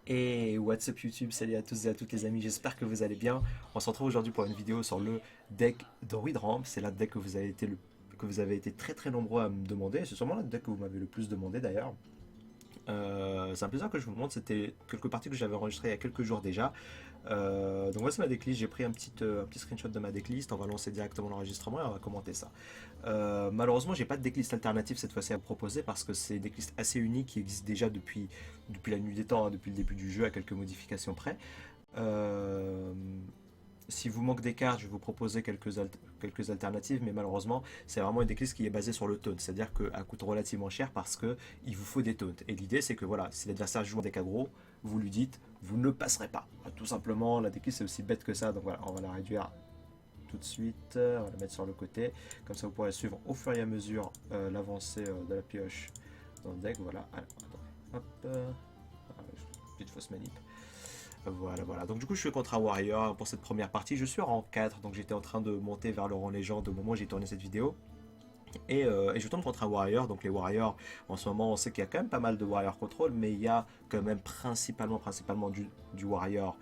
Et what's up YouTube, salut à tous et à toutes les amis, j'espère que vous allez bien. On se retrouve aujourd'hui pour une vidéo sur le deck Druid Ramp. C'est la deck que vous avez été très très nombreux à me demander. C'est sûrement la deck que vous m'avez le plus demandé d'ailleurs. C'est un plaisir que je vous montre, c'était quelques parties que j'avais enregistrées il y a quelques jours déjà. Donc voici ma decklist, j'ai pris un petit screenshot de ma decklist, on va lancer directement l'enregistrement et on va commenter ça. Malheureusement j'ai pas de decklist alternative cette fois-ci à vous proposer parce que c'est une decklist assez unique qui existe déjà depuis la nuit des temps, hein, depuis le début du jeu à quelques modifications près. Euh, Si vous manque des cartes, je vais vous proposer quelques alternatives, mais malheureusement, c'est vraiment une decklist qui est basée sur le taunt, c'est-à-dire qu'elle coûte relativement cher parce que il vous faut des taunts. Et l'idée, c'est que voilà, si l'adversaire joue un deck aggro, vous lui dites, vous ne passerez pas. Tout simplement, la decklist c'est aussi bête que ça, donc voilà, on va la réduire tout de suite, on va la mettre sur le côté, comme ça vous pourrez suivre au fur et à mesure l'avancée de la pioche dans le deck. Voilà, alors, attends, hop, petite fausse manip. Voilà, voilà. Donc du coup, je suis contre un Warrior pour cette première partie. Je suis en rang 4, donc j'étais en train de monter vers le rang légende au moment où j'ai tourné cette vidéo. Et je tombe contre un Warrior. Donc les Warriors, en ce moment, on sait qu'il y a quand même pas mal de Warrior Control, mais il y a quand même principalement du Warrior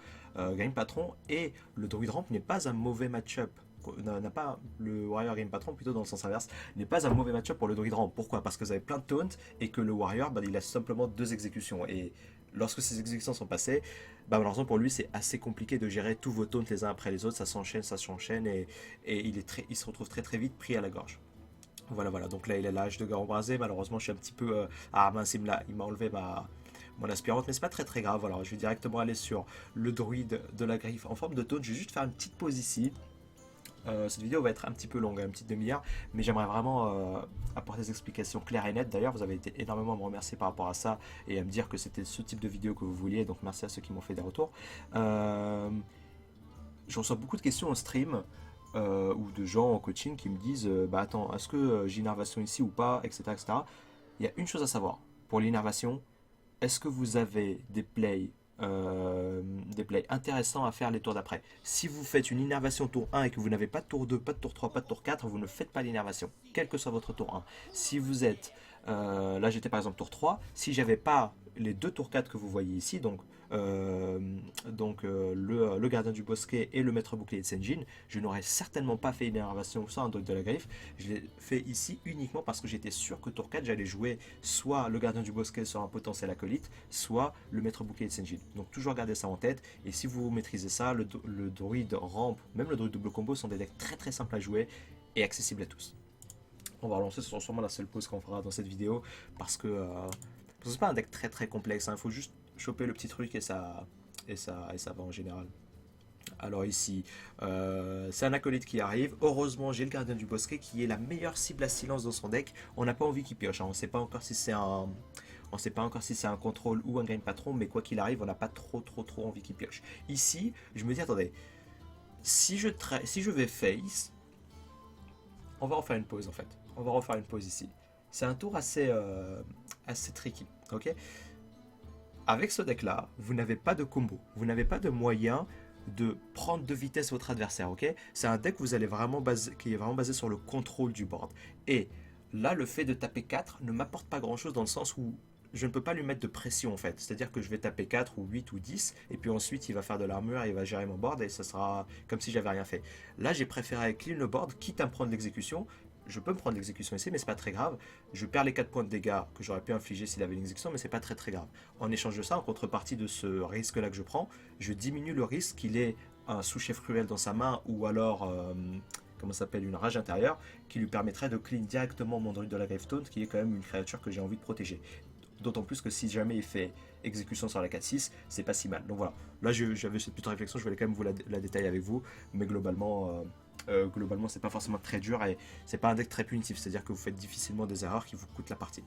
Game Patron. Et le Druid Ramp n'est pas un mauvais match-up. N'a pas le Warrior Game Patron, plutôt dans le sens inverse, n'est pas un mauvais match-up pour le Druid Ramp. Pourquoi? Parce que vous avez plein de taunts et que le Warrior, bah, il a simplement deux exécutions. Et lorsque ces exécutions sont passées, bah, malheureusement pour lui, c'est assez compliqué de gérer tous vos taunts les uns après les autres. Ça s'enchaîne et il se retrouve très très vite pris à la gorge. Voilà, voilà. Donc là, il a l'âge de gars embrasé. Malheureusement, je suis un petit peu. Ah mince, il m'a enlevé mon aspirante, mais c'est pas très très grave. Alors, je vais directement aller sur le druide de la griffe en forme de taunt. Je vais juste faire une petite pause ici. Cette vidéo va être un petit peu longue, une petite demi-heure, mais j'aimerais vraiment apporter des explications claires et nettes. D'ailleurs, vous avez été énormément à me remercier par rapport à ça et à me dire que c'était ce type de vidéo que vous vouliez. Donc, merci à ceux qui m'ont fait des retours. Euh, je reçois beaucoup de questions en stream ou de gens en coaching qui me disent bah attends, est-ce que j'ai une innervation ici ou pas, etc., etc. Il y a une chose à savoir pour l'innervation, est-ce que vous avez des plays intéressants à faire les tours d'après? Si vous faites une innervation tour 1 et que vous n'avez pas de tour 2, pas de tour 3, pas de tour 4, vous ne faites pas l'innervation, quel que soit votre tour 1. Si vous êtes, là j'étais par exemple tour 3, si j'avais pas les deux tours 4 que vous voyez ici, le gardien du bosquet et le maître bouclier de Senjin, je n'aurais certainement pas fait une innervation sans un dog de la griffe. Je l'ai fait ici uniquement parce que j'étais sûr que tour 4 j'allais jouer soit le gardien du bosquet sur un potentiel acolyte, soit le maître bouclier de Senjin. Donc toujours garder ça en tête, et si vous maîtrisez ça, le druide ramp, même le druide double combo sont des decks très très simples à jouer et accessibles à tous. On va relancer, ce sera sûrement la seule pause qu'on fera dans cette vidéo parce que c'est pas un deck très très complexe, il faut juste choper le petit truc et ça va en général. Alors ici, c'est un acolyte qui arrive. Heureusement, j'ai le gardien du bosquet qui est la meilleure cible à silence dans son deck. On n'a pas envie qu'il pioche, hein. On ne sait pas encore si c'est un contrôle ou un game patron, mais quoi qu'il arrive, on n'a pas trop envie qu'il pioche. Ici, je me dis, attendez, si je vais face, on va refaire une pause en fait. On va refaire une pause ici. C'est un tour assez tricky, ok? Avec ce deck là, vous n'avez pas de combo, vous n'avez pas de moyen de prendre de vitesse votre adversaire, ok? C'est un deck qui est vraiment basé sur le contrôle du board. Et là, le fait de taper 4 ne m'apporte pas grand chose dans le sens où je ne peux pas lui mettre de pression en fait. C'est-à-dire que je vais taper 4 ou 8 ou 10 et puis ensuite il va faire de l'armure, il va gérer mon board et ça sera comme si j'avais rien fait. Là, j'ai préféré clean le board, quitte à me prendre l'exécution. Je peux me prendre l'exécution ici, mais c'est pas très grave. Je perds les 4 points de dégâts que j'aurais pu infliger s'il avait une exécution, mais c'est pas très très grave. En échange de ça, en contrepartie de ce risque-là que je prends, je diminue le risque qu'il ait un sous-chef cruel dans sa main ou alors, comment ça s'appelle, une rage intérieure qui lui permettrait de clean directement mon druide de la Grave Taunt, qui est quand même une créature que j'ai envie de protéger. D'autant plus que si jamais il fait exécution sur la 4-6, c'est pas si mal. Donc voilà, là j'avais cette petite réflexion, je voulais quand même vous la détailler avec vous, mais globalement c'est pas forcément très dur et c'est pas un deck très punitif, c'est-à-dire que vous faites difficilement des erreurs qui vous coûtent la partie.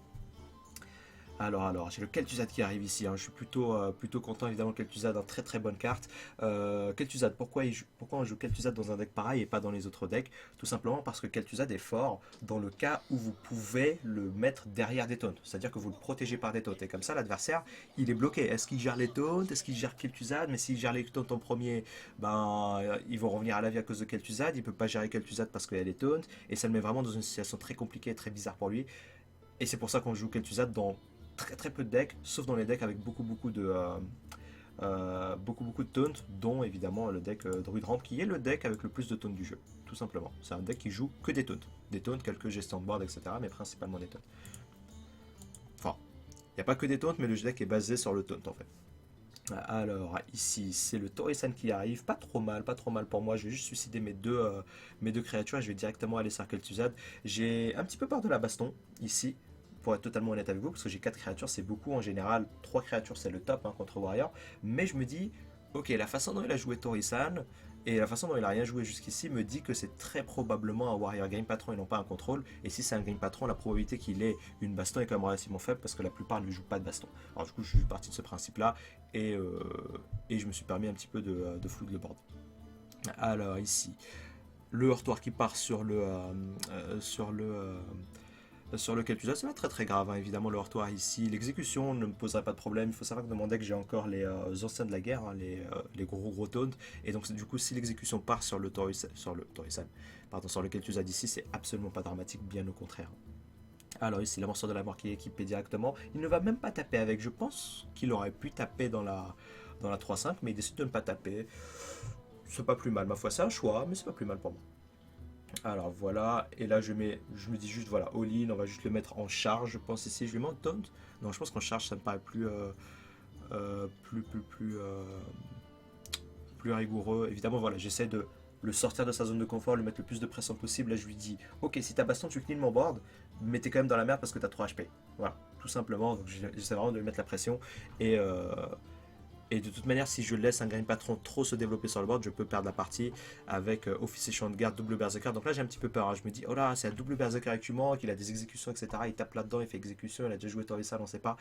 Alors, j'ai le Kel'Thuzad qui arrive ici, hein. Je suis plutôt content évidemment. Kel'Thuzad, une très très bonne carte. Kel'Thuzad, pourquoi on joue Kel'Thuzad dans un deck pareil et pas dans les autres decks? Tout simplement parce que Kel'Thuzad est fort dans le cas où vous pouvez le mettre derrière des taunts, c'est-à-dire que vous le protégez par des taunts, et comme ça l'adversaire il est bloqué. Est-ce qu'il gère les taunts? Est-ce qu'il gère Kel'Thuzad? Mais s'il gère les taunts en premier, ben ils vont revenir à la vie à cause de Kel'Thuzad. Il peut pas gérer Kel'Thuzad parce qu'il y a les taunts, et ça le met vraiment dans une situation très compliquée et très bizarre pour lui. Et c'est pour ça qu'on joue Kel'Thuzad dans très très peu de decks, sauf dans les decks avec beaucoup beaucoup de taunts, dont évidemment le deck Druid Ramp, qui est le deck avec le plus de taunts du jeu, tout simplement. C'est un deck qui joue que des taunts. Des taunts, quelques gestions de board, etc., mais principalement des taunts. Enfin, il n'y a pas que des taunts, mais le deck est basé sur le taunt en fait. Alors ici c'est le Torisan qui arrive, pas trop mal pour moi, je vais juste suicider mes deux créatures et je vais directement aller sur Kel'Thuzad. J'ai un petit peu peur de la baston ici, pour être totalement honnête avec vous, parce que j'ai 4 créatures, c'est beaucoup en général, 3 créatures c'est le top hein, contre Warrior, mais je me dis, ok la façon dont il a joué Torisan, et la façon dont il a rien joué jusqu'ici me dit que c'est très probablement un Warrior Game Patron et non pas un contrôle. Et si c'est un Game Patron, la probabilité qu'il ait une baston est quand même relativement faible parce que la plupart ne jouent pas de baston. Alors du coup, je suis parti de ce principe-là et, et je me suis permis un petit peu de flou de le board. Alors ici, le heurtoir qui part sur lequel tu as, c'est pas très très grave, hein. Évidemment le heurtoir ici, l'exécution ne me poserait pas de problème. Il faut savoir que dans mon deck j'ai encore les anciens de la guerre, hein, les gros taunts, et donc du coup si l'exécution part sur le Torisan, pardon, sur lequel tu as d'ici, c'est absolument pas dramatique, bien au contraire. Alors ici la morsure de la mort qui est équipée directement, il ne va même pas taper avec, je pense qu'il aurait pu taper dans la 3-5, mais il décide de ne pas taper. C'est pas plus mal, ma foi c'est un choix, mais c'est pas plus mal pour moi. Alors voilà, et là je me dis juste voilà, all-in, on va juste le mettre en charge, je pense ici, je lui mets en taunt. Non, je pense qu'en charge ça me paraît euh, plus, plus, plus, euh, plus rigoureux. Évidemment voilà, j'essaie de le sortir de sa zone de confort, lui mettre le plus de pression possible. Là je lui dis, ok si t'as baston tu clean mon board, mais t'es quand même dans la merde parce que t'as 3 HP. Voilà, tout simplement, donc j'essaie vraiment de lui mettre la pression. Et, euh, et de toute manière, si je laisse un Green Patron trop se développer sur le board, je peux perdre la partie avec Officier Champ de Garde, double Berserker. Donc là, j'ai un petit peu peur, hein. Je me dis, oh là, c'est un double Berserker avec humain, qu'il a des exécutions, etc. Il tape là-dedans, il fait exécution, il a déjà joué Torrissal, on ne sait pas.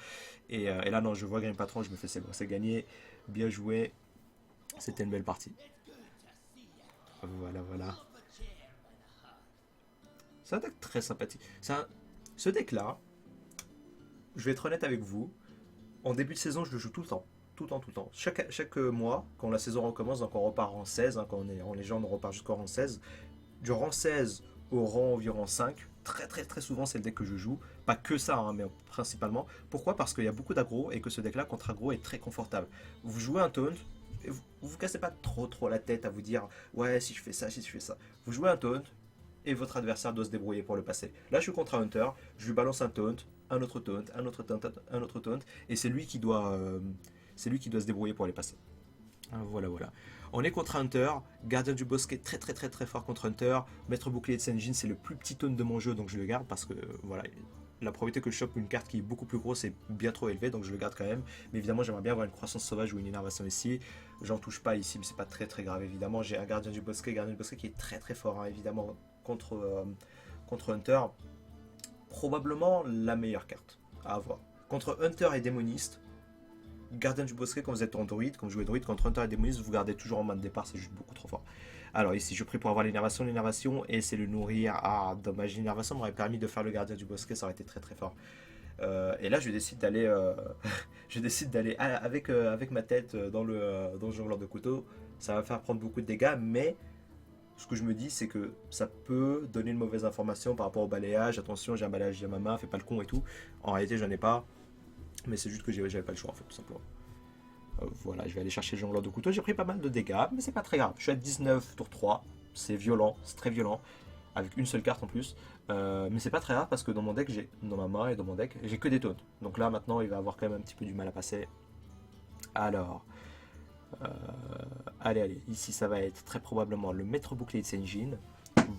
Et là, non, je vois Green Patron, je me fais, c'est bon, c'est gagné, bien joué. C'était une belle partie. Voilà, voilà. C'est un deck très sympathique. Ce deck-là, je vais être honnête avec vous, en début de saison, je le joue tout le temps. Tout le temps, tout le temps. Chaque mois, quand la saison recommence, donc on repart en 16, hein, quand on est en légende, on repart jusqu'au rang 16. Du rang 16 au rang environ 5, très très très souvent c'est le deck que je joue. Pas que ça, hein, mais principalement. Pourquoi? Parce qu'il y a beaucoup d'aggro et que ce deck-là contre aggro est très confortable. Vous jouez un taunt, et vous cassez pas trop la tête à vous dire ouais si je fais ça, si je fais ça. Vous jouez un taunt, et votre adversaire doit se débrouiller pour le passer. Là, je suis contre un Hunter, je lui balance un taunt, un autre taunt, un autre taunt, un autre taunt, et c'est lui qui doit se débrouiller pour les passer. Voilà, voilà. On est contre Hunter, gardien du bosquet très très très très fort contre Hunter, maître bouclier de Senjin, c'est le plus petit taunt de mon jeu, donc je le garde parce que voilà, la probabilité que je chope une carte qui est beaucoup plus grosse est bien trop élevée, donc je le garde quand même. Mais évidemment, j'aimerais bien avoir une croissance sauvage ou une énervation ici. J'en touche pas ici, mais c'est pas très très grave. Évidemment, j'ai un gardien du bosquet qui est très très fort, hein, évidemment, contre Hunter. Probablement la meilleure carte à avoir. Contre Hunter et démoniste, gardien du bosquet quand vous êtes en druide, quand vous jouez druide contre Hunter et démoniste, vous gardez toujours en main de départ, c'est juste beaucoup trop fort. Alors ici, je prie pour avoir l'énervation, et c'est le nourrir. Ah, dommage, l'énervation m'aurait permis de faire le gardien du bosquet, ça aurait été très très fort. Et là, je décide d'aller, je décide d'aller avec ma tête dans le jongleur de couteau. Ça va faire prendre beaucoup de dégâts, mais ce que je me dis, c'est que ça peut donner une mauvaise information par rapport au balayage. Attention, j'ai un balayage à ma main, fais pas le con et tout. En réalité, j'en ai pas, mais c'est juste que j'avais pas le choix en fait, tout simplement. Voilà, je vais aller chercher le jongleur de couteau. J'ai pris pas mal de dégâts, mais c'est pas très grave. Je suis à 19 tour 3, c'est violent, c'est très violent, avec une seule carte en plus. Mais c'est pas très grave parce que dans mon deck, dans ma main et dans mon deck, j'ai que des taunts. Donc là maintenant, il va avoir quand même un petit peu du mal à passer. Alors, euh, allez, ici ça va être très probablement le maître bouclier de Senjin.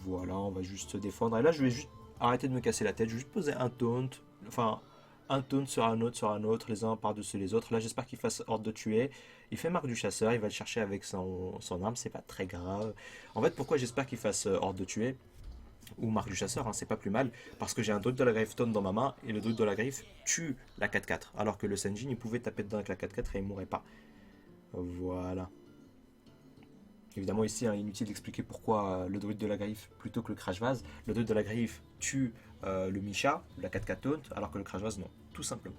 Voilà, on va juste se défendre. Et là, je vais juste arrêter de me casser la tête. Je vais juste poser un taunt, enfin un taunt sur un autre, les uns par-dessus les autres. Là, j'espère qu'il fasse ordre de tuer. Il fait marque du chasseur, il va le chercher avec son arme, c'est pas très grave. En fait, pourquoi j'espère qu'il fasse ordre de tuer ou marque du chasseur, hein, c'est pas plus mal, parce que j'ai un druide de la griffe taunt dans ma main, et le druide de la griffe tue la 4-4, alors que le Senjin, il pouvait taper dedans avec la 4-4 et il mourrait pas. Voilà. Évidemment ici, hein, inutile d'expliquer pourquoi le druide de la griffe plutôt que le crash vase. Le druide de la griffe tue le Misha, la 4-4 taunt, alors que le crash vase non, tout simplement.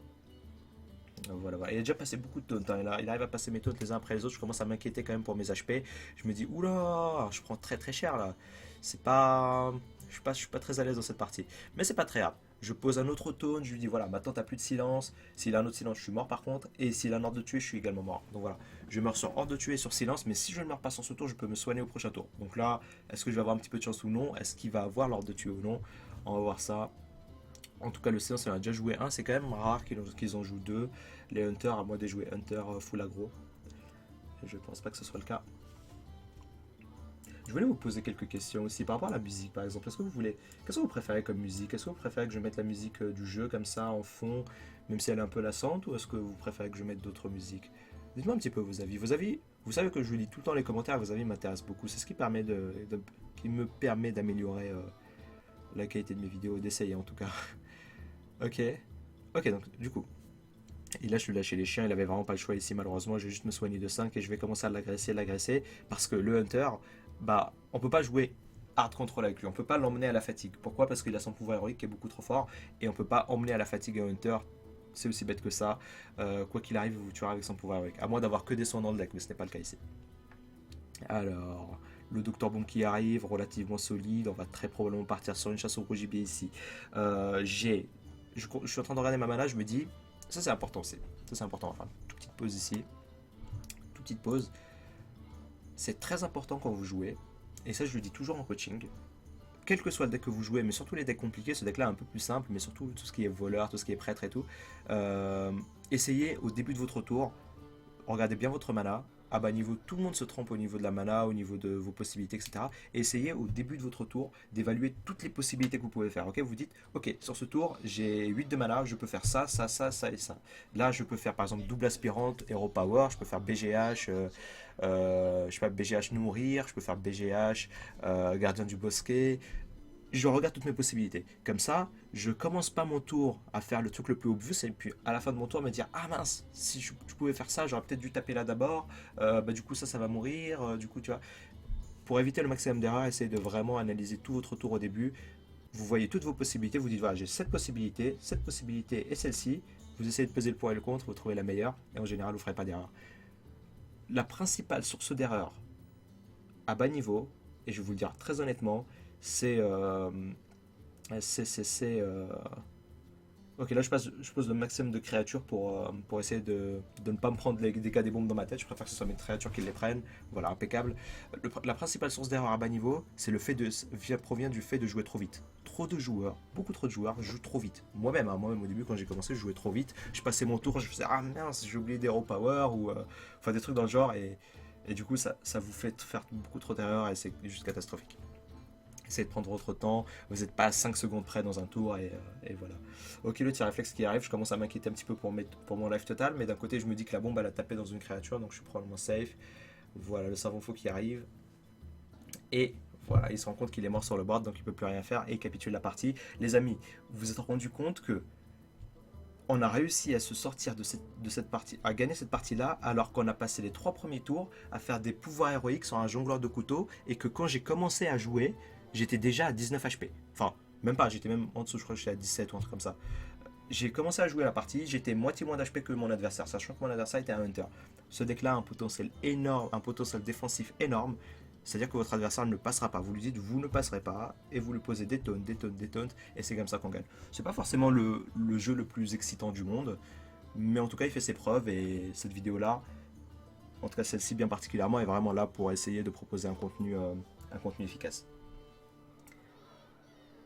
Voilà, voilà. Il a déjà passé beaucoup de taunts, hein. Il arrive à passer mes taunts les uns après les autres. Je commence à m'inquiéter quand même pour mes HP. Je me dis, oula, je prends très très cher là. C'est pas. Je suis pas très à l'aise dans cette partie. Mais c'est pas très grave. Je pose un autre taunt, je lui dis voilà, maintenant t'as plus de silence. S'il a un autre silence, je suis mort par contre. Et s'il a un ordre de tuer, je suis également mort. Donc voilà, je meurs sur ordre de tuer et sur silence, mais si je ne meurs pas sur ce tour, je peux me soigner au prochain tour. Donc là, est-ce que je vais avoir un petit peu de chance ou non? Est-ce qu'il va avoir l'ordre de tuer ou non? On va voir ça. En tout cas, le silence, il en a déjà joué un. C'est quand même rare qu'ils en jouent deux. Les Hunters, à moi de jouer Hunter full aggro. Je pense pas que ce soit le cas. Je voulais vous poser quelques questions aussi par rapport à la musique par exemple. Qu'est-ce que vous préférez comme musique? Est-ce que vous préférez que je mette la musique du jeu comme ça en fond, même si elle est un peu lassante, ou est-ce que vous préférez que je mette d'autres musiques? Dites-moi un petit peu vos avis. Vos avis, vous savez que je lis tout le temps les commentaires, vos avis m'intéressent beaucoup. C'est ce qui qui me permet d'améliorer la qualité de mes vidéos, d'essayer en tout cas. Ok. Ok, donc du coup, et là, je suis lâché les chiens, il avait vraiment pas le choix ici, malheureusement. Je vais juste me soigner de 5 et je vais commencer à l'agresser, parce que le Hunter, bah, on peut pas jouer hard control avec lui, on peut pas l'emmener à la fatigue. Pourquoi? Parce qu'il a son pouvoir héroïque qui est beaucoup trop fort, et on peut pas emmener à la fatigue un Hunter. C'est aussi bête que ça. Quoi qu'il arrive, il vous tuera avec son pouvoir héroïque. À moins d'avoir que des soins dans le deck, mais ce n'est pas le cas ici. Alors, le Docteur Bomb qui arrive, relativement solide. On va très probablement partir sur une chasse au gros gibier ici. Je suis en train de regarder ma mana, je me dis, ça c'est important aussi. Ça c'est important. Enfin, toute petite pause ici. Toute petite pause. C'est très important quand vous jouez. Et ça, je le dis toujours en coaching. Quel que soit le deck que vous jouez, mais surtout les decks compliqués, ce deck-là est un peu plus simple, mais surtout tout ce qui est voleur, tout ce qui est prêtre et tout. euh, Essayez au début de votre tour, regardez bien votre mana. À bas niveau, tout le monde se trompe au niveau de la mana, au niveau de vos possibilités, etc. Et essayez au début de votre tour d'évaluer toutes les possibilités que vous pouvez faire. Ok, vous dites, ok, sur ce tour, j'ai 8 de mana, je peux faire ça, ça, ça, ça et ça. Là, je peux faire par exemple double aspirante, hero power, je peux faire BGH, je sais pas, BGH nourrir, je peux faire BGH, gardien du bosquet. Je regarde toutes mes possibilités. Comme ça, je commence pas mon tour à faire le truc le plus obvious et puis à la fin de mon tour me dire ah mince, si je pouvais faire ça, j'aurais peut-être dû taper là d'abord. Bah du coup ça va mourir. Du coup tu vois, pour éviter le maximum d'erreurs, essayez de vraiment analyser tout votre tour au début. Vous voyez toutes vos possibilités, vous dites voilà j'ai cette possibilité et celle-ci. Vous essayez de peser le pour et le contre, vous trouvez la meilleure et en général vous ferez pas d'erreur. La principale source d'erreur à bas niveau, et je vais vous le dire très honnêtement, c'est c'est. Ok, là je pose le maximum de créatures pour essayer de ne pas me prendre les dégâts des bombes dans ma tête. Je préfère que ce soit mes créatures qui les prennent. Voilà, impeccable. La principale source d'erreur à bas niveau, c'est le fait provient du fait de jouer trop vite. Trop de joueurs, beaucoup trop de joueurs jouent trop vite. Moi-même, hein, moi-même au début quand j'ai commencé, je jouais trop vite. Je passais mon tour, je faisais ah mince, j'ai oublié d'Hero Power ou enfin des trucs dans le genre et du coup ça vous fait faire beaucoup trop d'erreurs et c'est juste catastrophique. Essayez de prendre votre temps, vous n'êtes pas à 5 secondes près dans un tour et voilà. Ok, le tir réflexe qui arrive, je commence à m'inquiéter un petit peu pour mon life total, mais d'un côté je me dis que la bombe elle a tapé dans une créature donc je suis probablement safe. Voilà, le savon faux qui arrive et voilà, il se rend compte qu'il est mort sur le board donc il ne peut plus rien faire et il capitule la partie. Les amis, vous vous êtes rendu compte que on a réussi à se sortir de cette partie, à gagner cette partie-là, alors qu'on a passé les 3 premiers tours à faire des pouvoirs héroïques sur un jongleur de couteau, et que quand j'ai commencé à jouer, j'étais déjà à 19 HP. Enfin, même pas, j'étais même en dessous, je crois que j'étais à 17 ou un truc comme ça. J'ai commencé à jouer la partie, j'étais moitié moins d'HP que mon adversaire, sachant que mon adversaire était un hunter. Ce deck-là a un potentiel énorme, un potentiel défensif énorme, c'est-à-dire que votre adversaire ne passera pas. Vous lui dites, vous ne passerez pas, et vous lui posez des taunts, des taunts, des taunts, et c'est comme ça qu'on gagne. C'est pas forcément le jeu le plus excitant du monde, mais en tout cas, il fait ses preuves, et cette vidéo-là, en tout cas celle-ci bien particulièrement, est vraiment là pour essayer de proposer un contenu efficace.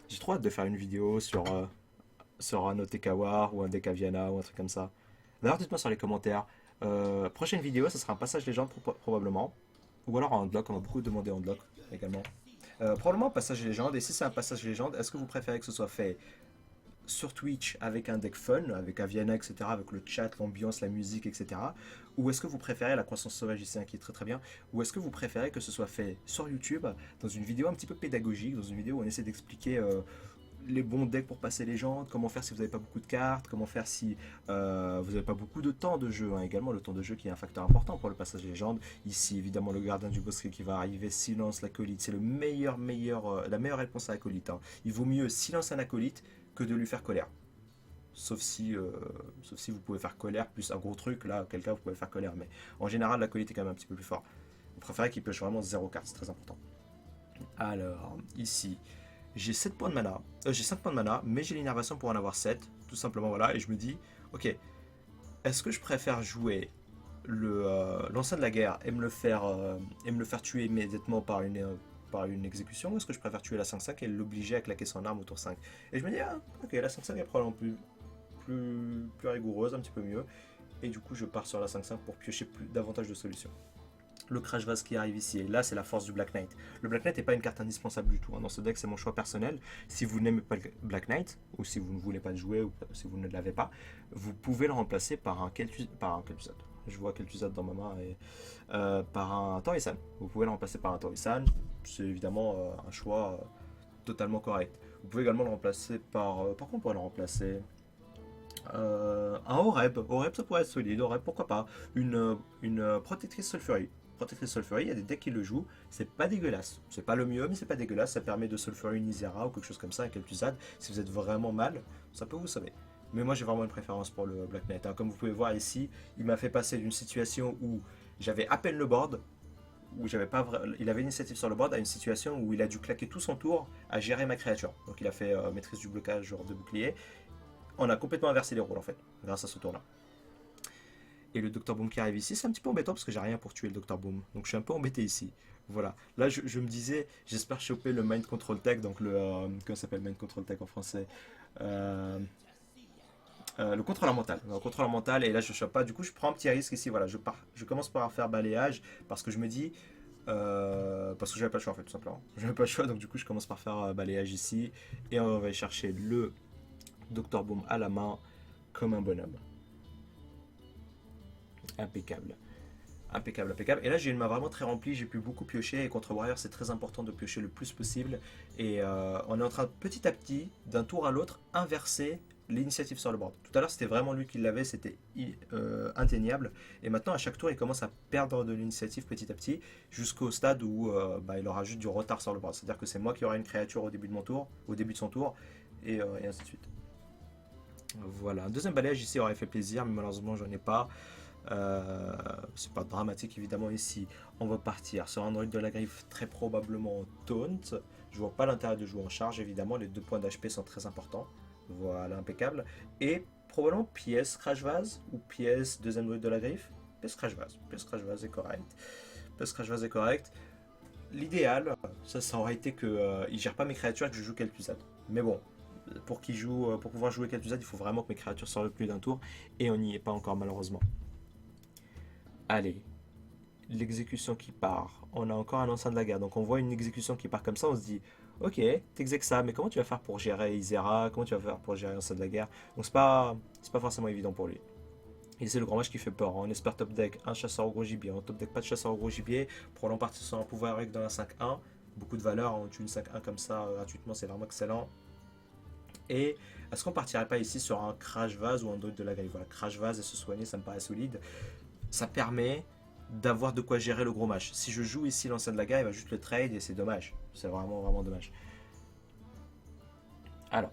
J'ai trop hâte de faire une vidéo sur un OTK War ou un deck Aviana ou un truc comme ça. D'ailleurs, dites-moi sur les commentaires. Prochaine vidéo, ça sera un passage légende probablement. Ou alors un unlock, on m'a beaucoup demandé en unlock également. Probablement un passage légende, et si c'est un passage légende, est-ce que vous préférez que ce soit fait sur Twitch avec un deck fun, avec Aviana, etc., avec le chat, l'ambiance, la musique, etc. Ou est-ce que vous préférez la croissance sauvage ici, qui est très très bien, ou est-ce que vous préférez que ce soit fait sur YouTube, dans une vidéo un petit peu pédagogique, dans une vidéo où on essaie d'expliquer les bons decks pour passer légende, comment faire si vous n'avez pas beaucoup de cartes, comment faire si vous n'avez pas beaucoup de temps de jeu, hein, également le temps de jeu qui est un facteur important pour le passage légende. Ici évidemment le gardien du bosquet qui va arriver, silence l'acolyte, c'est la meilleure réponse à l'acolyte. Hein. Il vaut mieux silence un acolyte que de lui faire colère. Sauf si vous pouvez faire colère plus un gros truc, là quelqu'un vous pouvez faire colère, mais en général l'acolyte est quand même un petit peu plus fort. Vous préférez qu'il pioche vraiment 0 cartes, c'est très important. Alors, ici, j'ai 7 points de mana, j'ai 5 points de mana, mais j'ai l'innervation pour en avoir 7, tout simplement, voilà, et je me dis, ok, est-ce que je préfère jouer l'ancien de la guerre et me le faire tuer immédiatement par une exécution, ou est-ce que je préfère tuer la 5-5 et l'obliger à claquer son arme au tour 5? Et je me dis, ah, ok, la 5-5 est probablement plus rigoureuse, un petit peu mieux, et du coup je pars sur la 5-5 pour piocher davantage de solutions. Le Crash Vase qui arrive ici, et là c'est la force du Black Knight. Le Black Knight n'est pas une carte indispensable du tout, hein. Dans ce deck c'est mon choix personnel. Si vous n'aimez pas le Black Knight, ou si vous ne voulez pas le jouer, ou si vous ne l'avez pas, vous pouvez le remplacer par un Kel'Thuzad. Je vois Kel'Thuzad dans ma main, et par un Torisan. Vous pouvez le remplacer par un Torisan, c'est évidemment un choix totalement correct. Vous pouvez également le remplacer par quoi on pourrait le remplacer? Un Oreb. Oreb, ça pourrait être solide. Oreb, pourquoi pas. Une protectrice Sulfury. Protectrice Sulfury, il y a des decks qui le jouent. C'est pas dégueulasse. C'est pas le mieux, mais c'est pas dégueulasse. Ça permet de Sulfury une Isera ou quelque chose comme ça avec Kel'Thuzad. Si vous êtes vraiment mal, ça peut vous sauver. Mais moi, j'ai vraiment une préférence pour le Black Knight, hein. Comme vous pouvez voir ici, il m'a fait passer d'une situation où j'avais à peine le board, où j'avais pas il avait l'initiative sur le board, à une situation où il a dû claquer tout son tour à gérer ma créature. Donc il a fait maîtrise du blocage, genre de bouclier. On a complètement inversé les rôles en fait, grâce à ce tour-là. Et le Dr Boom qui arrive ici, c'est un petit peu embêtant parce que j'ai rien pour tuer le Dr Boom. Donc je suis un peu embêté ici. Voilà. Là, je me disais, j'espère choper le Mind Control Tech, donc comment ça s'appelle Mind Control Tech en français? euh, le contrôleur mental. Le contrôleur mental, et là je chope pas. Du coup, je prends un petit risque ici. Voilà, je commence par faire balayage parce que je me dis. Parce que j'avais pas le choix en fait, tout simplement. J'avais pas le choix, donc du coup, je commence par faire balayage ici. Et on va aller chercher le Dr Boom à la main comme un bonhomme. Impeccable. Impeccable, impeccable. Et là, j'ai une main vraiment très remplie, j'ai pu beaucoup piocher. Et contre Warrior, c'est très important de piocher le plus possible. Et on est en train, petit à petit, d'un tour à l'autre, inverser l'initiative sur le board. Tout à l'heure, c'était vraiment lui qui l'avait, c'était indéniable. Et maintenant, à chaque tour, il commence à perdre de l'initiative petit à petit, jusqu'au stade où il aura juste du retard sur le board. C'est-à-dire que c'est moi qui aurai une créature au début de mon tour, au début de son tour, et ainsi de suite. Voilà, un deuxième balayage ici aurait fait plaisir, mais malheureusement, j'en ai pas. C'est pas dramatique évidemment ici. On va partir sur un droïde de la griffe, très probablement taunt. Je vois pas l'intérêt de jouer en charge évidemment, les 2 points d'HP sont très importants. Voilà, impeccable. Et probablement pièce crash vase ou pièce deuxième droïde de la griffe. Pièce crash vase. Pièce crash vase est correct. Pièce crash vase est correct. L'idéal, ça aurait été que il gère pas mes créatures et que je joue Kel'Thuzad. Mais bon, pour pouvoir jouer Kel'Thuzad, il faut vraiment que mes créatures sortent le plus d'un tour, et on n'y est pas encore malheureusement. Allez, l'exécution qui part. On a encore un ancien de la guerre. Donc on voit une exécution qui part comme ça, on se dit, ok, t'exèques ça, mais comment tu vas faire pour gérer Isera? Comment tu vas faire pour gérer l'ancien de la guerre? Donc c'est pas forcément évident pour lui. Et c'est le grand match qui fait peur. On espère top deck un chasseur au gros gibier. En top deck pas de chasseur au gros gibier. Probablement partir sur un pouvoir avec dans la 5-1. Beaucoup de valeur, on tue une 5-1 comme ça gratuitement, c'est vraiment excellent. Et est-ce qu'on partirait pas ici sur un crash vase ou un droïde de la grille? Voilà, crash vase et se soigner, ça me paraît solide. Ça permet d'avoir de quoi gérer le gros match. Si je joue ici l'ancien de la guerre, il va juste le trade et c'est dommage. C'est vraiment, vraiment dommage. Alors.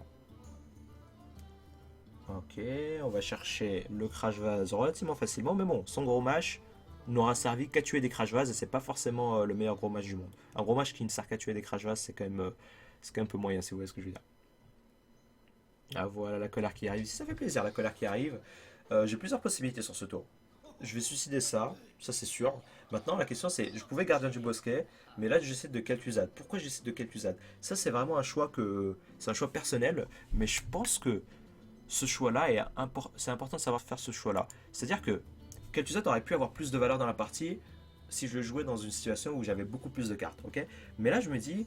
Ok, on va chercher le crash vase relativement facilement, mais bon, son gros match n'aura servi qu'à tuer des crash vases et c'est pas forcément le meilleur gros match du monde. Un gros match qui ne sert qu'à tuer des crash vases, c'est quand même un peu moyen, si vous voyez ce que je veux dire. Ah voilà la colère qui arrive. Si ça fait plaisir, la colère qui arrive. J'ai plusieurs possibilités sur ce tour. Je vais suicider ça c'est sûr. Maintenant, la question c'est, je pouvais gardien du bosquet, mais là j'essaie de Kel'Thuzad. Pourquoi j'essaie de Kel'Thuzad? Ça c'est vraiment c'est un choix personnel, mais je pense que ce choix-là c'est important de savoir faire ce choix-là. C'est-à-dire que Kel'Thuzad aurait pu avoir plus de valeur dans la partie si je le jouais dans une situation où j'avais beaucoup plus de cartes, ok? Mais là je me dis,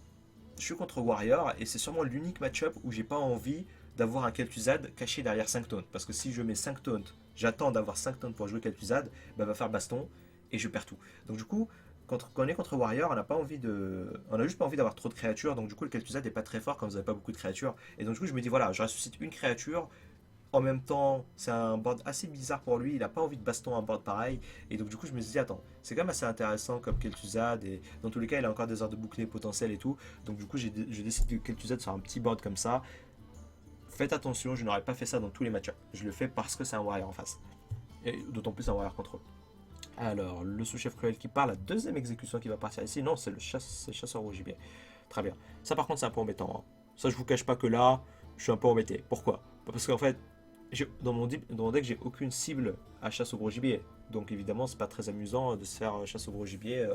je suis contre Warrior et c'est sûrement l'unique match-up où j'ai pas envie d'avoir un Kel'Thuzad caché derrière 5 taunts. Parce que si je mets 5 taunts, j'attends d'avoir 5 taunts pour jouer Kel'Thuzad, bah va faire baston et je perds tout. Donc du coup, quand on est contre Warrior, on a juste pas envie d'avoir trop de créatures, donc du coup le Kel'Thuzad n'est pas très fort quand vous n'avez pas beaucoup de créatures. Et donc du coup je me dis voilà, je ressuscite une créature, en même temps, c'est un board assez bizarre pour lui, il n'a pas envie de baston un board pareil, et donc du coup je me suis dit attends, c'est quand même assez intéressant comme Kel'Thuzad, et dans tous les cas il a encore des heures de bouclier potentiel et tout, donc du coup je décide que Kel'Thuzad sur un petit board comme ça. Faites attention, je n'aurais pas fait ça dans tous les match-ups. Je le fais parce que c'est un warrior en face. Et d'autant plus un warrior contre eux. Alors, le sous-chef cruel qui part, la deuxième exécution qui va partir ici. Non, c'est le chasseur au gibier. Très bien. Ça par contre c'est un peu embêtant, hein. Ça, je vous cache pas que là, je suis un peu embêté. Pourquoi? Parce qu'en fait, dans mon deck, j'ai aucune cible à chasse au gros gibier. Donc évidemment, c'est pas très amusant de se faire chasse au gros gibier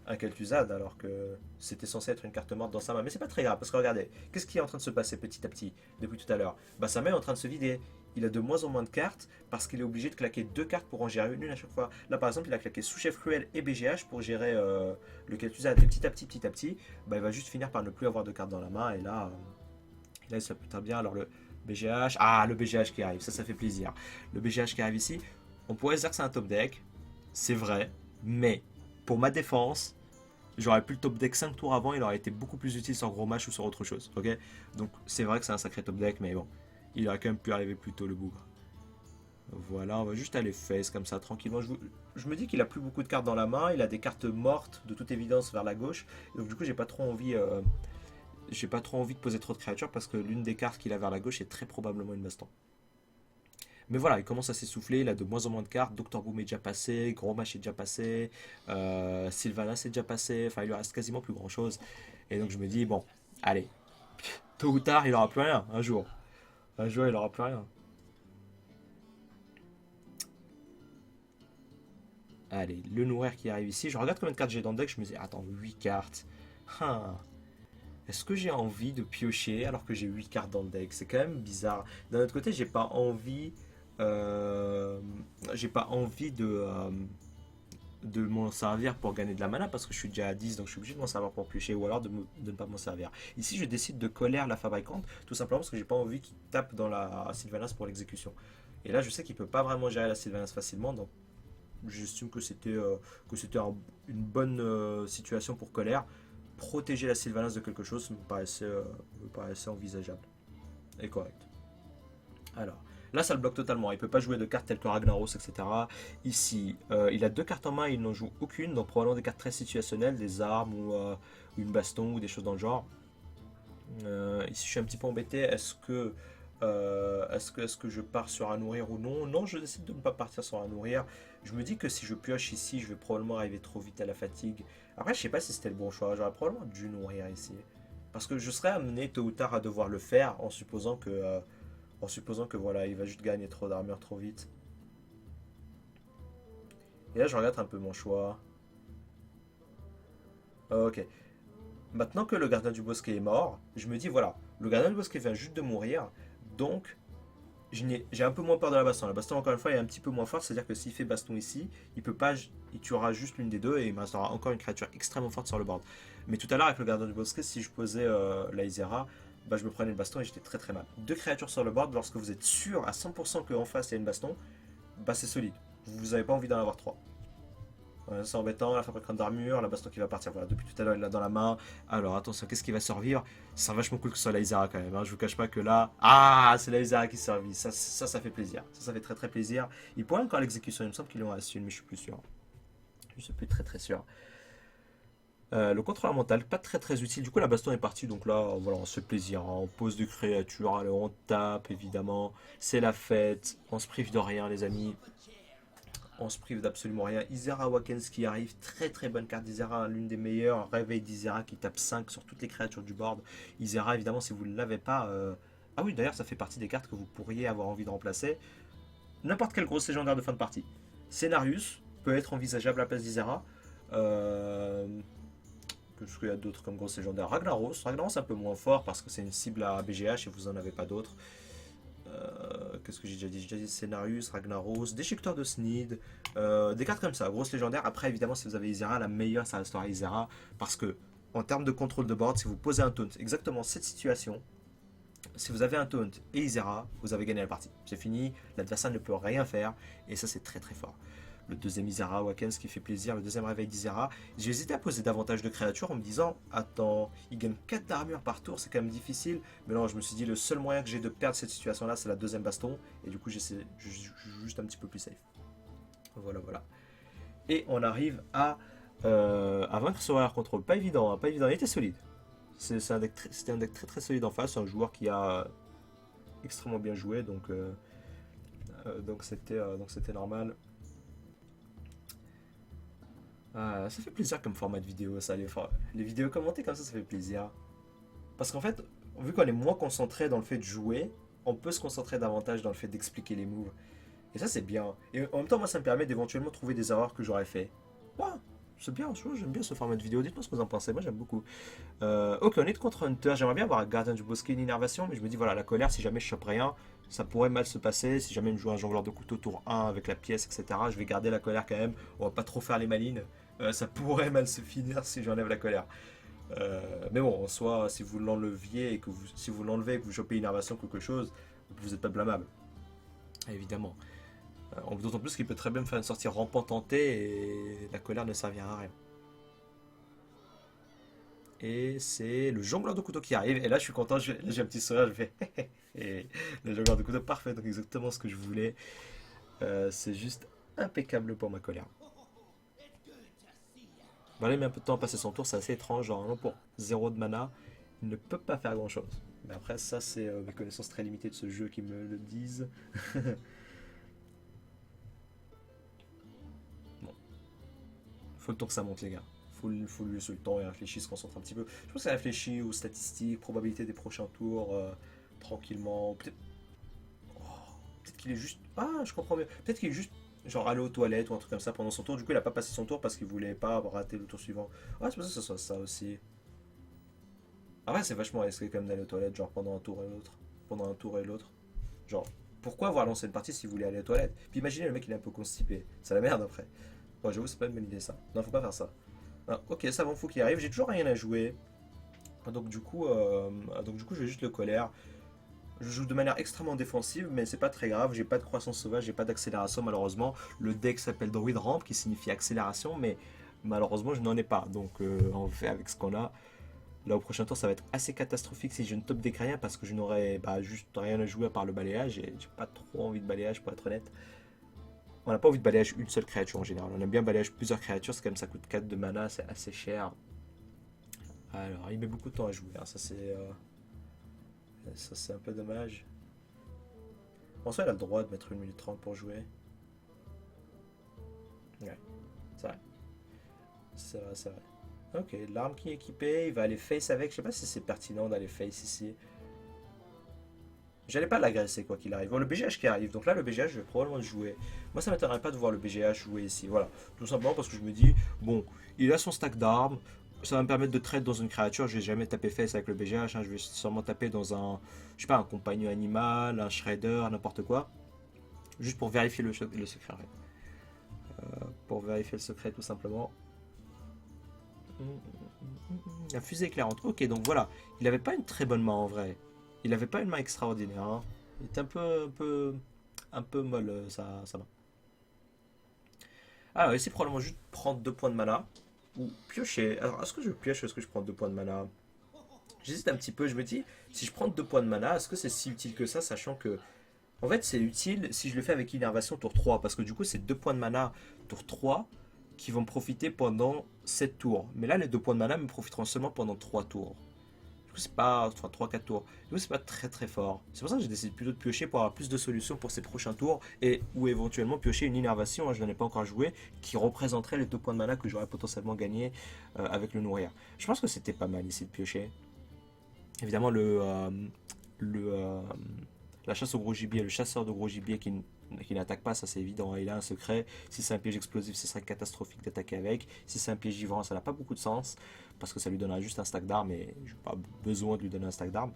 à Kel'Thuzad, alors que c'était censé être une carte morte dans sa main. Mais c'est pas très grave, parce que regardez, qu'est-ce qui est en train de se passer petit à petit depuis tout à l'heure? Bah sa main est en train de se vider. Il a de moins en moins de cartes parce qu'il est obligé de claquer deux cartes pour en gérer une à chaque fois. Là par exemple, il a claqué sous-chef cruel et BGH pour gérer le Kel'Thuzad. Et petit à petit, bah, il va juste finir par ne plus avoir de cartes dans la main. Et là, ça peut très bien. Alors le BGH, ah le BGH qui arrive, ça fait plaisir. Le BGH qui arrive ici, on pourrait se dire que c'est un top deck, c'est vrai, mais pour ma défense, j'aurais pu le top deck 5 tours avant, il aurait été beaucoup plus utile sur gros match ou sur autre chose, ok? Donc c'est vrai que c'est un sacré top deck, mais bon, il aurait quand même pu arriver plus tôt le bougre. Voilà, on va juste aller face comme ça, tranquillement. Je me dis qu'il a plus beaucoup de cartes dans la main, il a des cartes mortes de toute évidence vers la gauche, donc du coup j'ai pas trop envie de poser trop de créatures parce que l'une des cartes qu'il a vers la gauche est très probablement une baston. Mais voilà, il commence à s'essouffler, il a de moins en moins de cartes. Doctor Boom est déjà passé, Gros Match est déjà passé, Sylvanas est déjà passé, enfin il lui reste quasiment plus grand chose. Et donc je me dis, bon, allez, tôt ou tard il aura plus rien, un jour. Un jour il aura plus rien. Allez, le nourrir qui arrive ici. Je regarde combien de cartes j'ai dans le deck, je me dis, attends, 8 cartes. Hein. Est-ce que j'ai envie de piocher alors que j'ai 8 cartes dans le deck? C'est quand même bizarre. D'un autre côté, euh, j'ai pas envie de m'en servir pour gagner de la mana parce que je suis déjà à 10 donc je suis obligé de m'en servir pour piocher ou alors de ne pas m'en servir. Ici, je décide de colère la fabricante tout simplement parce que j'ai pas envie qu'il tape dans la Sylvanas pour l'exécution. Et là, je sais qu'il peut pas vraiment gérer la Sylvanas facilement donc j'estime que c'était une bonne situation pour colère. Protéger la Sylvanas de quelque chose me paraissait envisageable et correct. Alors, là, ça le bloque totalement. Il ne peut pas jouer de cartes telles que Ragnaros, etc. Ici, il a deux cartes en main, il n'en joue aucune, donc probablement des cartes très situationnelles, des armes ou une baston ou des choses dans le genre. Ici, je suis un petit peu embêté. Est-ce que je pars sur un nourrir ou non? Non, je décide de ne pas partir sur un nourrir. Je me dis que si je pioche ici, je vais probablement arriver trop vite à la fatigue. Après, je sais pas si c'était le bon choix. J'aurais probablement dû nourrir ici. Parce que je serais amené tôt ou tard à devoir le faire en supposant que voilà, il va juste gagner trop d'armure trop vite. Et là, je regarde un peu mon choix. Ok. Maintenant que le gardien du bosquet est mort, je me dis voilà, le gardien du bosquet vient juste de mourir, donc j'ai un peu moins peur de la baston. La baston, encore une fois, est un petit peu moins forte, c'est-à-dire que s'il fait baston ici, il peut pas, il tuera juste l'une des deux et il me restera encore une créature extrêmement forte sur le board. Mais tout à l'heure, avec le gardien du bosquet, si je posais la Isera, bah, je me prenais le baston et j'étais très très mal. Deux créatures sur le board, lorsque vous êtes sûr à 100% qu'en face il y a une baston, bah c'est solide. Vous n'avez pas envie d'en avoir trois. Ouais, c'est embêtant, la fabricante d'armure, la baston qui va partir. Voilà, depuis tout à l'heure, il l'a dans la main. Alors attention, qu'est-ce qui va survivre? C'est vachement cool que ce soit la Isara quand même. Hein. Je vous cache pas que là. Ah, c'est la Isara qui survit. Ça fait plaisir. Ça fait très très plaisir. Il pourrait encore l'exécution. Il me semble qu'ils l'ont assis, mais je suis plus sûr. Je suis plus très très sûr. Le contrôleur mental, pas très très utile. Du coup, la baston est partie. Donc là, voilà, on se fait plaisir. Hein. On pose des créatures. Allez, on tape évidemment. C'est la fête. On se prive de rien, les amis. On se prive d'absolument rien. Isera Wakens qui arrive, très très bonne carte d'Isera, l'une des meilleures. Réveil d'Isera qui tape 5 sur toutes les créatures du board. Isera,. Évidemment, si vous ne l'avez pas. Ah oui, d'ailleurs, ça fait partie des cartes que vous pourriez avoir envie de remplacer. N'importe quelle grosse légendaire de fin de partie. Scénarius peut être envisageable à la place d'Isera. Qu'est-ce qu'il y a d'autres comme grosse légendaire? Ragnaros. Ragnaros, c'est un peu moins fort parce que c'est une cible à BGH et vous n'en avez pas d'autres. Qu'est-ce que j'ai déjà dit? J'ai déjà dit Scénarius, Ragnaros, Déchiqueteur de Sneed, des cartes comme ça, grosse légendaire. Après, évidemment, si vous avez Isera, la meilleure, ça restera Isera. Parce que, en termes de contrôle de board, si vous posez un taunt, exactement cette situation, si vous avez un taunt et Isera, vous avez gagné la partie. C'est fini, l'adversaire ne peut rien faire, et ça, c'est très très fort. Le deuxième Isera Wakens qui fait plaisir, le deuxième réveil d'Isera. J'ai hésité à poser davantage de créatures en me disant attends, il gagne 4 d'armure par tour, c'est quand même difficile. Mais non, je me suis dit le seul moyen que j'ai de perdre cette situation là, c'est la deuxième baston. Et du coup, je joue juste un petit peu plus safe. Voilà, voilà. Et on arrive à vaincre ce Warrior Control. Pas évident, hein, pas évident. Il était solide. C'était un deck très très solide en face, un joueur qui a extrêmement bien joué, donc c'était normal. Ah, ça fait plaisir comme format de vidéo, ça. Les vidéos commentées comme ça fait plaisir. Parce qu'en fait, vu qu'on est moins concentré dans le fait de jouer, on peut se concentrer davantage dans le fait d'expliquer les moves. Et ça, c'est bien. Et en même temps, moi, ça me permet d'éventuellement trouver des erreurs que j'aurais fait. Ouais, c'est bien, j'aime bien ce format de vidéo. Dites-moi ce que vous en pensez, moi j'aime beaucoup. Ok, on est contre Hunter. J'aimerais bien avoir un gardien du bosquet, une innervation, mais je me dis, voilà, la colère, si jamais je chope rien, ça pourrait mal se passer. Si jamais il me joue un jongleur de couteau tour 1 avec la pièce, etc., je vais garder la colère quand même. On va pas trop faire les malines. Ça pourrait mal se finir si j'enlève la colère. Mais bon, en soi, si vous l'enleviez et que si vous l'enlevez et que vous chopez une innervation quelque chose, vous n'êtes pas blâmable. Évidemment. D'autant plus qu'il peut très bien me faire une sortie rampant tentée et la colère ne servira à rien. Et c'est le jongleur de couteau qui arrive. Et là, je suis content. J'ai un petit sourire. Je fais. Et le jongleur de couteau, parfait. Donc, exactement ce que je voulais. C'est juste impeccable pour ma colère. Voilà, il met un peu de temps à passer son tour. C'est assez étrange. Normalement, pour zéro de mana, il ne peut pas faire grand chose. Mais après, ça, c'est mes connaissances très limitées de ce jeu qui me le disent. Bon, faut le tour que ça monte, les gars. Faut lui laisser le temps et réfléchir, se concentrer un petit peu. Je pense qu'il réfléchit aux statistiques, probabilité des prochains tours, tranquillement. Oh, peut-être qu'il est juste. Ah, je comprends mieux. Peut-être qu'il est juste genre aller aux toilettes ou un truc comme ça pendant son tour. Du coup, il a pas passé son tour parce qu'il voulait pas rater le tour suivant. Ah, c'est pour ça que ce soit ça aussi. Ah ouais, c'est vachement risqué quand même d'aller aux toilettes, genre pendant un tour et l'autre. Pendant un tour et l'autre. Genre, pourquoi avoir lancé une partie si vous voulez aller aux toilettes? Puis imaginez le mec il est un peu constipé. C'est la merde après. Bon, j'avoue, c'est pas une bonne idée ça. Non, faut pas faire ça. Ah, ok, ça va, faut qu'il arrive. J'ai toujours rien à jouer. Donc du coup, je vais juste le colère. Je joue de manière extrêmement défensive, mais c'est pas très grave. J'ai pas de croissance sauvage, j'ai pas d'accélération malheureusement. Le deck s'appelle Druid Ramp, qui signifie accélération, mais malheureusement je n'en ai pas. Donc on fait avec ce qu'on a. Là au prochain tour, ça va être assez catastrophique si je ne top deck rien parce que je n'aurai juste rien à jouer à part le balayage et j'ai pas trop envie de balayage pour être honnête. On n'a pas envie de balayage une seule créature en général. On aime bien balayage plusieurs créatures, c'est comme ça coûte 4 de mana, c'est assez cher. Alors, il met beaucoup de temps à jouer, hein. Ça c'est un peu dommage. En soi, il a le droit de mettre 1 minute 30 pour jouer. Ouais, c'est vrai. C'est vrai, c'est vrai. Ok, l'arme qui est équipée, il va aller face avec. Je sais pas si c'est pertinent d'aller face ici. J'allais pas l'agresser quoi qu'il arrive. Bon, le BGH qui arrive, donc là le BGH je vais probablement le jouer. Moi ça m'étonnerait pas de voir le BGH jouer ici, voilà. Tout simplement parce que je me dis, bon, il a son stack d'armes, ça va me permettre de trade dans une créature, je vais jamais taper face avec le BGH, hein. Je vais sûrement taper dans un, je sais pas, un compagnon animal, un shredder, n'importe quoi. Juste pour vérifier le secret. Pour vérifier le secret tout simplement. La fusée éclairante, ok donc voilà, il avait pas une très bonne main en vrai. Il avait pas une main extraordinaire, hein. Il était un peu molle sa main. Alors, ici, probablement juste prendre 2 points de mana. Ou piocher. Alors, est-ce que je pioche ou est-ce que je prends 2 points de mana? J'hésite un petit peu. Je me dis, si je prends 2 points de mana, est-ce que c'est si utile que ça, sachant que. En fait, c'est utile si je le fais avec Innervation tour 3. Parce que du coup, c'est 2 points de mana tour 3 qui vont me profiter pendant 7 tours. Mais là, les 2 points de mana me profiteront seulement pendant 3 tours. Du coup, c'est pas. Enfin, 3-4 tours. Du coup, c'est pas très très fort. C'est pour ça que j'ai décidé plutôt de piocher pour avoir plus de solutions pour ces prochains tours. Et ou éventuellement piocher une innervation, hein, je n'en ai pas encore joué, qui représenterait les 2 points de mana que j'aurais potentiellement gagné avec le nourrir. Je pense que c'était pas mal ici de piocher. Évidemment, le, euh, la chasse au gros gibier, le chasseur de gros gibier qui n'attaque pas, ça c'est évident, il a un secret. Si c'est un piège explosif, ce serait catastrophique d'attaquer avec. Si c'est un piège givrant, ça n'a pas beaucoup de sens, parce que ça lui donnera juste un stack d'armes, et je n'ai pas besoin de lui donner un stack d'armes.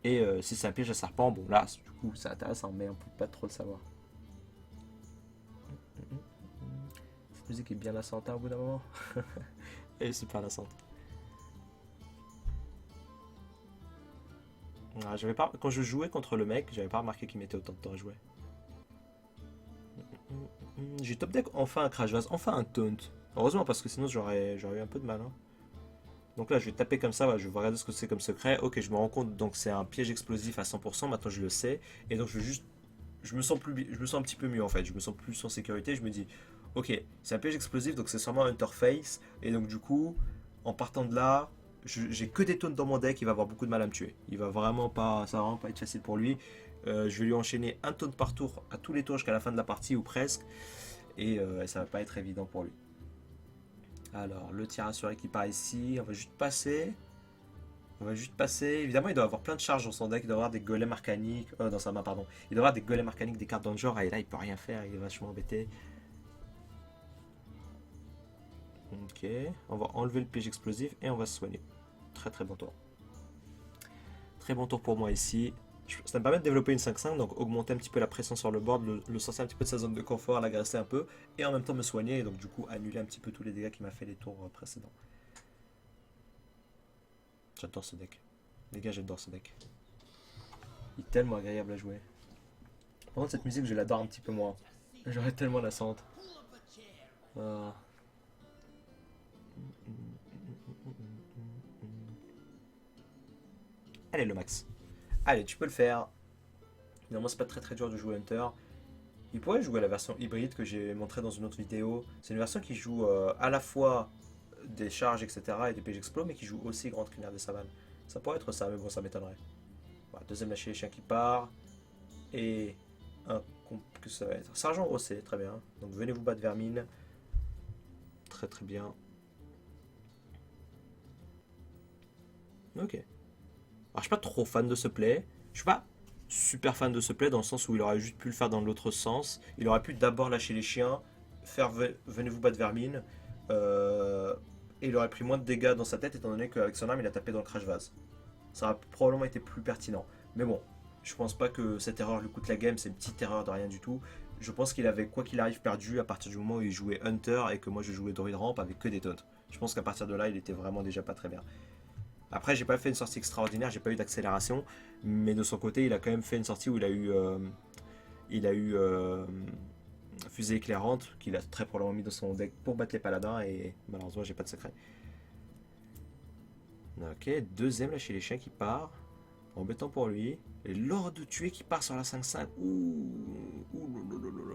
Et si c'est un piège à serpent, bon là, du coup, c'est intéressant, mais on peut pas trop le savoir. Cette musique est bien lassante hein, au bout d'un moment. Elle est super lassante. Ah, j'avais pas, quand je jouais contre le mec, j'avais pas remarqué qu'il mettait autant de temps à jouer. J'ai top deck enfin un crash vase, enfin un taunt. Heureusement parce que sinon j'aurais eu un peu de mal, hein. Donc là je vais taper comme ça, voilà, je vais regarder ce que c'est comme secret. Ok, je me rends compte donc c'est un piège explosif à 100%, maintenant je le sais. Et donc je me sens je me sens un petit peu mieux en fait, je me sens plus en sécurité. Je me dis, ok, c'est un piège explosif donc c'est sûrement un interface. Et donc du coup, en partant de là, j'ai que des taunts dans mon deck, il va avoir beaucoup de mal à me tuer. Ça va vraiment pas être facile pour lui. Je vais lui enchaîner un taunt par tour à tous les tours jusqu'à la fin de la partie ou presque. Et ça va pas être évident pour lui. Alors, le tir assuré qui part ici, on va juste passer. On va juste passer. Évidemment, il doit avoir plein de charges dans son deck. Il doit avoir des golems arcaniques. Dans sa main, pardon. Il doit avoir des golems arcaniques, des cartes dans le genre. Et là, il peut rien faire. Il est vachement embêté. Ok. On va enlever le piège explosif et on va se soigner. Très très bon tour. Très bon tour pour moi ici. Ça me permet de développer une 5-5, donc augmenter un petit peu la pression sur le board, le sortir un petit peu de sa zone de confort, l'agresser un peu, et en même temps me soigner, et donc du coup annuler un petit peu tous les dégâts qu'il m'a fait les tours précédents. J'adore ce deck. Les gars, j'adore ce deck. Il est tellement agréable à jouer. Par contre, cette musique, je l'adore un petit peu moins. J'aurais tellement la sente. Allez, le max. Allez, tu peux le faire. Normalement, c'est pas très très dur de jouer Hunter. Il pourrait jouer la version hybride que j'ai montré dans une autre vidéo. C'est une version qui joue à la fois des charges, etc. et des PG Explo, mais qui joue aussi Grande Crinière des Savanes. Ça pourrait être ça, mais bon, ça m'étonnerait. Voilà, deuxième lâcher les chiens qui part. Et un que ça va être. Sergent Rossé, très bien. Donc venez vous battre Vermine. Très très bien. Ok. Alors je suis pas trop fan de ce play. Je suis pas super fan de ce play dans le sens où il aurait juste pu le faire dans l'autre sens. Il aurait pu d'abord lâcher les chiens, faire venez vous battre Vermine. Et il aurait pris moins de dégâts dans sa tête étant donné qu'avec son arme il a tapé dans le crash vase. Ça aurait probablement été plus pertinent. Mais bon, je pense pas que cette erreur lui coûte la game, c'est une petite erreur de rien du tout. Je pense qu'il avait quoi qu'il arrive perdu à partir du moment où il jouait Hunter et que moi je jouais Druid Ramp avec que des taunts. Je pense qu'à partir de là il était vraiment déjà pas très bien. Après j'ai pas fait une sortie extraordinaire, j'ai pas eu d'accélération, mais de son côté il a quand même fait une sortie où il a eu fusée éclairante qu'il a très probablement mis dans son deck pour battre les paladins et malheureusement j'ai pas de secret. Ok, deuxième là chez les chiens qui part. Embêtant pour lui. Et l'ordre de tuer qui part sur la 5-5. Ouh,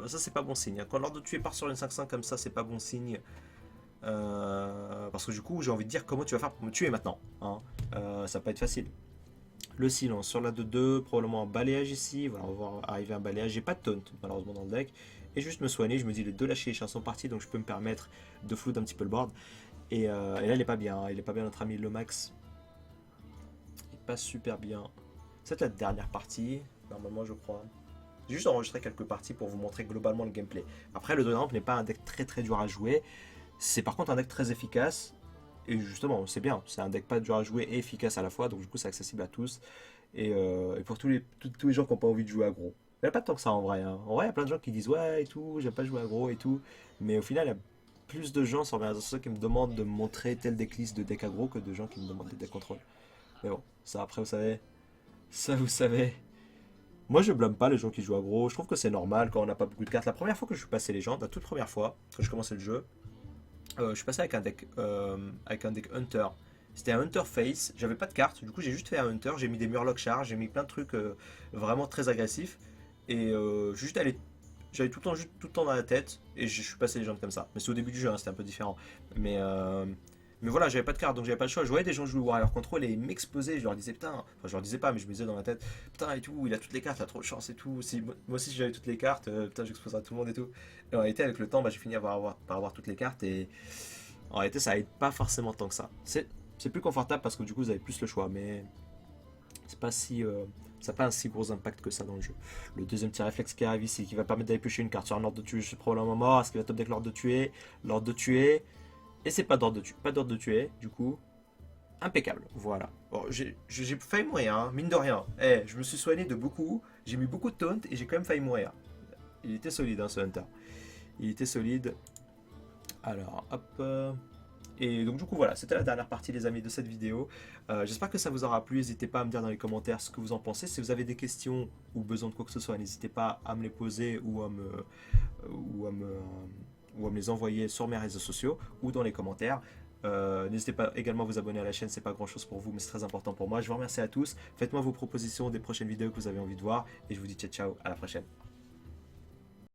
ça c'est pas bon signe. Quand l'ordre de tuer part sur une 5-5 comme ça, c'est pas bon signe. Parce que du coup, j'ai envie de dire comment tu vas faire pour me tuer maintenant. Hein. Ça va pas être facile. Le silence sur la 2-2, probablement un balayage ici. Voilà, on va voir arriver un balayage. J'ai pas de taunt malheureusement dans le deck. Et juste me soigner. Je me dis les deux lâcher les chiens sont partis, donc je peux me permettre de flout un petit peu le board. Et là, il est pas bien. Hein. Il est pas bien notre ami Lomax. Il est pas super bien. C'est la dernière partie, normalement je crois. J'ai juste enregistré quelques parties pour vous montrer globalement le gameplay. Après, le Druid Ramp n'est pas un deck très très dur à jouer. C'est par contre un deck très efficace. Et justement, c'est bien. C'est un deck pas dur à jouer et efficace à la fois. Donc du coup, c'est accessible à tous. Et pour tous les gens qui n'ont pas envie de jouer aggro. Il n'y a pas tant que ça en vrai. Hein. En vrai, il y a plein de gens qui disent ouais et tout, j'aime pas jouer aggro et tout. Mais au final, il y a plus de gens sur mes réseaux sociaux qui me demandent de me montrer telle decklist de deck aggro que de gens qui me demandent des decks contrôle. Mais bon, ça après, vous savez. Ça, vous savez. Moi, je blâme pas les gens qui jouent aggro. Je trouve que c'est normal quand on n'a pas beaucoup de cartes. La première fois que je suis passé légende, la toute première fois, quand je commençais le jeu, je suis passé avec un deck Hunter. C'était un Hunter Face. J'avais pas de cartes. Du coup, j'ai juste fait un Hunter. J'ai mis des Murloc Charge. J'ai mis plein de trucs vraiment très agressifs. Et juste allé. J'avais tout le temps dans la tête. Et je suis passé légende comme ça. Mais c'est au début du jeu, hein, c'était un peu différent. Mais voilà, j'avais pas de carte, donc j'avais pas le choix. Je voyais des gens jouer Warrior Control et m'exploser. Je leur disais putain, enfin je leur disais pas, mais je me disais dans ma tête putain et tout, il a toutes les cartes, il a trop de chance et tout. Si, moi aussi si j'avais toutes les cartes, putain j'exploserais tout le monde et tout. Et en réalité, avec le temps, j'ai fini par avoir toutes les cartes et en réalité, ça aide pas forcément tant que ça. C'est plus confortable parce que du coup, vous avez plus le choix, mais c'est pas si. Ça n'a pas un si gros impact que ça dans le jeu. Le deuxième petit réflexe qui arrive ici, qui va permettre d'aller piocher une carte sur un ordre de tuer, je suis probablement mort. Est-ce qu'il va top deck l'ordre de tuer? L'ordre de tuer. Et c'est pas d'ordre de tuer, du coup. Impeccable, voilà. Bon, j'ai failli mourir, hein, mine de rien. Je me suis soigné de beaucoup, j'ai mis beaucoup de taunt et j'ai quand même failli mourir. Il était solide, hein, ce Hunter. Il était solide. Alors, hop. Et donc du coup voilà, c'était la dernière partie les amis de cette vidéo. J'espère que ça vous aura plu, n'hésitez pas à me dire dans les commentaires ce que vous en pensez. Si vous avez des questions ou besoin de quoi que ce soit, n'hésitez pas à me les poser ou à me les envoyer sur mes réseaux sociaux ou dans les commentaires. N'hésitez pas également à vous abonner à la chaîne, c'est pas grand chose pour vous mais c'est très important pour moi. Je vous remercie à tous, faites-moi vos propositions des prochaines vidéos que vous avez envie de voir et je vous dis ciao ciao, à la prochaine.